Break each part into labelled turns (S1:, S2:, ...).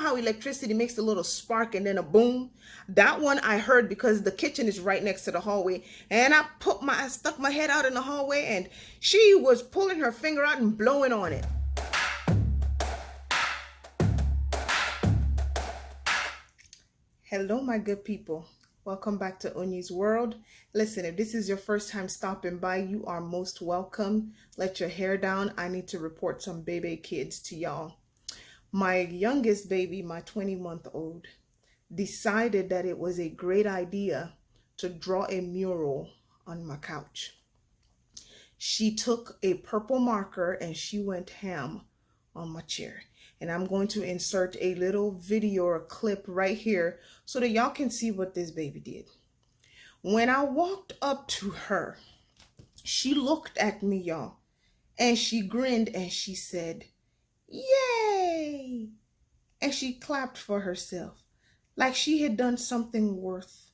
S1: how electricity makes a little spark and then a boom? That one I heard because the kitchen is right next to the hallway. And I stuck my head out in the hallway, and she was pulling her finger out and blowing on it. Hello, my good people. Welcome back to Onyi's World. Listen, if this is your first time stopping by, you are most welcome. Let your hair down. I need to report some baby kids to y'all. My youngest baby, my 20-month-old, decided that it was a great idea to draw a mural on my couch. She took a purple marker and she went ham on my chair. And I'm going to insert a little video or clip right here so that y'all can see what this baby did. When I walked up to her, she looked at me, y'all, and she grinned and she said, "Yay!" And she clapped for herself like she had done something worth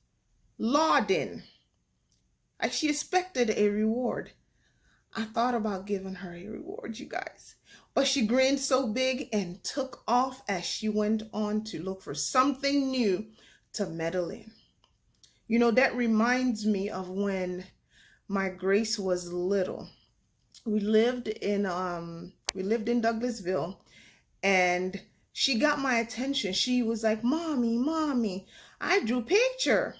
S1: lauding, like she expected a reward. I thought about giving her a reward, you guys. But she grinned so big and took off as she went on to look for something new to meddle in. You know, that reminds me of when my Grace was little. We lived in Douglasville, and she got my attention. She was like, Mommy, I drew a picture.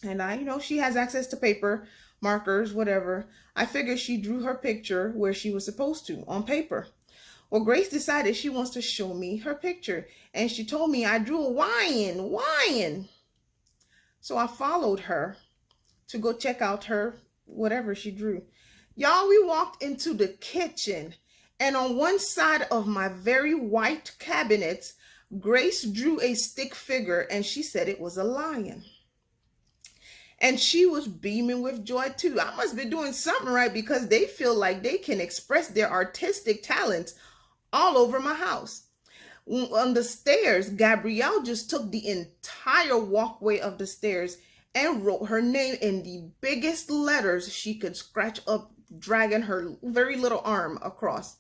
S1: And she has access to paper, markers, whatever. I figured she drew her picture where she was supposed to, on paper. Well, Grace decided she wants to show me her picture, and she told me I drew a lion. So I followed her to go check out her whatever she drew. Y'all, we walked into the kitchen, and on one side of my very white cabinets, Grace drew a stick figure, and she said it was a lion. And she was beaming with joy too. I must be doing something right because they feel like they can express their artistic talents all over my house. On the stairs, Gabrielle just took the entire walkway of the stairs and wrote her name in the biggest letters she could scratch up, dragging her very little arm across.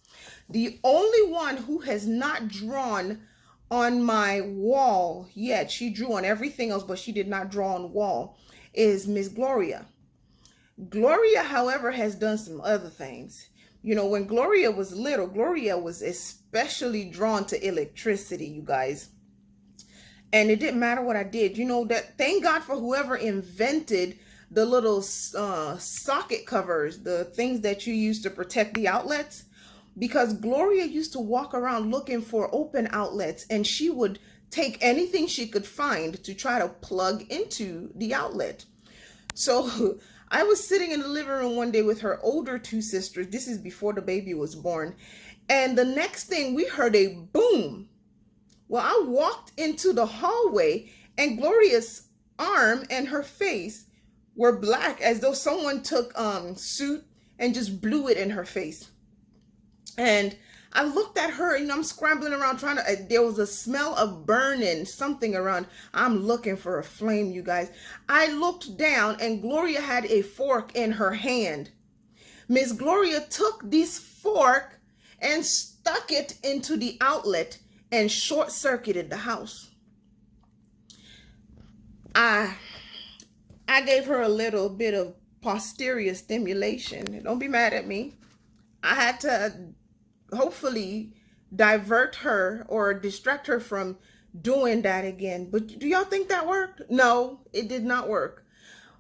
S1: The only one who has not drawn on my wall yet, she drew on everything else, but she did not draw on wall, is Miss Gloria. Gloria, however, has done some other things. You know, when Gloria was little, Gloria was especially drawn to electricity, you guys. And it didn't matter what I did. You know, that thank God for whoever invented the little socket covers, the things that you use to protect the outlets. Because Gloria used to walk around looking for open outlets, and she would take anything she could find to try to plug into the outlet. So I was sitting in the living room one day with her older two sisters. This is before the baby was born. And the next thing, we heard a boom. Well, I walked into the hallway, and Gloria's arm and her face were black, as though someone took soot and just blew it in her face. And I looked at her, I'm scrambling around trying to, there was a smell of burning something around. I'm looking for a flame, you guys. I looked down, and Gloria had a fork in her hand. Miss Gloria took this fork and stuck it into the outlet and short-circuited the house. I gave her a little bit of posterior stimulation. Don't be mad at me. I had to hopefully divert her or distract her from doing that again. But do y'all think that worked? No, it did not work.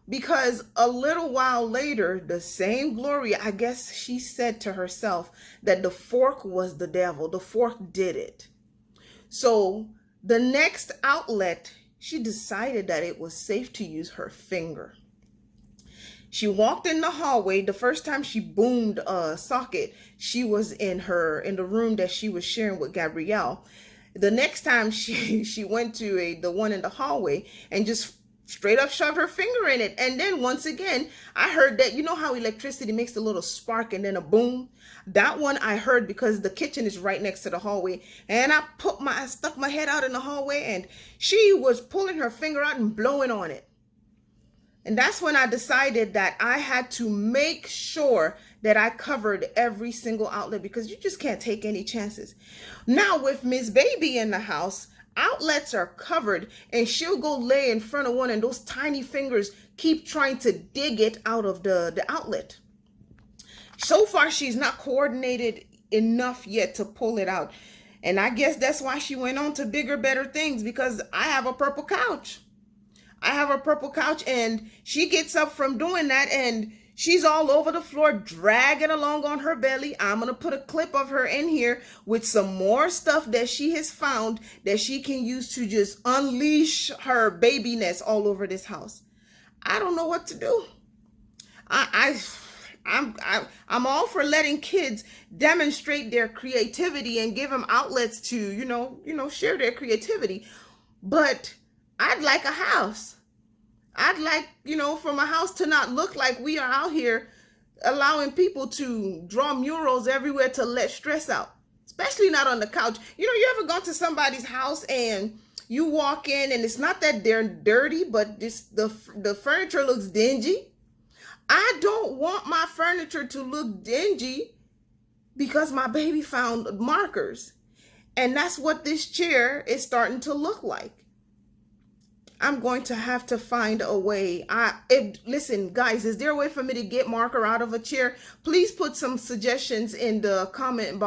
S1: Because a little while later, the same Gloria, I guess she said to herself that the fork was the devil. The fork did it. So the next outlet, she decided that it was safe to use her finger. She walked in the hallway. The first time she boomed a socket, she was in the room that she was sharing with Gabrielle. The next time she went to the one in the hallway and just straight up shoved her finger in it. And then once again, I heard that, you know how electricity makes a little spark and then a boom? That one I heard because the kitchen is right next to the hallway. And I stuck my head out in the hallway, and she was pulling her finger out and blowing on it. And that's when I decided that I had to make sure that I covered every single outlet because you just can't take any chances. Now with Miss Baby in the house, outlets are covered and she'll go lay in front of one and those tiny fingers keep trying to dig it out of the outlet. So far, she's not coordinated enough yet to pull it out. And I guess that's why she went on to bigger, better things, because I have a purple couch. I have a purple couch and she gets up from doing that and she's all over the floor, dragging along on her belly. I'm going to put a clip of her in here with some more stuff that she has found that she can use to just unleash her babiness all over this house. I don't know what to do. I'm all for letting kids demonstrate their creativity and give them outlets to, share their creativity. But I'd like a house. I'd like, for my house to not look like we are out here allowing people to draw murals everywhere to let stress out, especially not on the couch. You ever gone to somebody's house and you walk in and it's not that they're dirty, but the furniture looks dingy? I don't want my furniture to look dingy because my baby found markers. And that's what this chair is starting to look like. I'm going to have to find a way. Listen, guys, is there a way for me to get marker out of a chair? Please put some suggestions in the comment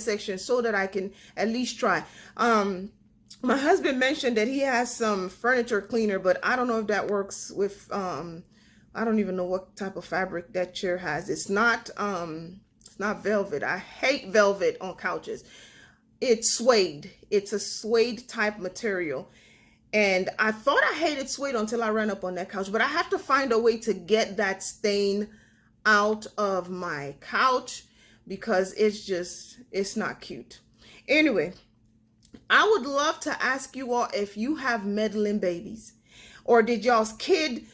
S1: section so that I can at least try. My husband mentioned that he has some furniture cleaner, but I don't know if that works with, I don't even know what type of fabric that chair has. It's not velvet. I hate velvet on couches. It's suede. It's a suede type material. And I thought I hated suede until I ran up on that couch, but I have to find a way to get that stain out of my couch because it's not cute. Anyway, I would love to ask you all if you have meddling babies, or did y'all's kid,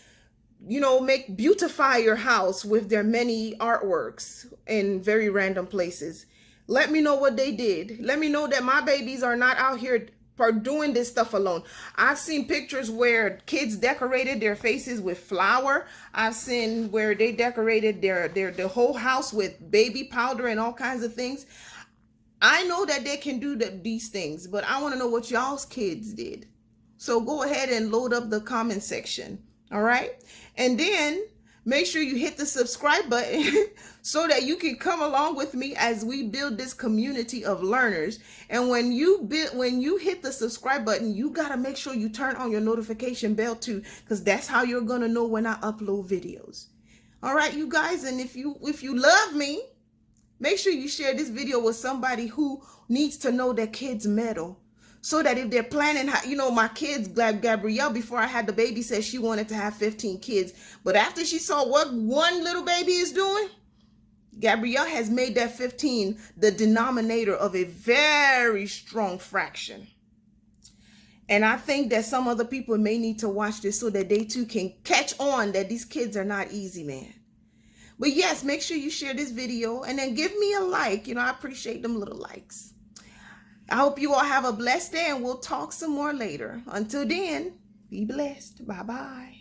S1: beautify your house with their many artworks in very random places. Let me know what they did. Let me know that my babies are not out here for doing this stuff alone. I've seen pictures where kids decorated their faces with flour. I've seen where they decorated their whole house with baby powder and all kinds of things. I know that they can do these things, but I want to know what y'all's kids did. So go ahead and load up the comment section. All right. And then make sure you hit the subscribe button so that you can come along with me as we build this community of learners. And when you hit the subscribe button, you got to make sure you turn on your notification bell too, because that's how you're going to know when I upload videos. All right, you guys. And if you love me, make sure you share this video with somebody who needs to know that kids meddle. So that if they're planning, my kids, Gabrielle, before I had the baby, said she wanted to have 15 kids. But after she saw what one little baby is doing, Gabrielle has made that 15 the denominator of a very strong fraction. And I think that some other people may need to watch this so that they too can catch on that these kids are not easy, man. But yes, make sure you share this video and then give me a like. I appreciate them little likes. I hope you all have a blessed day and we'll talk some more later. Until then, be blessed. Bye-bye.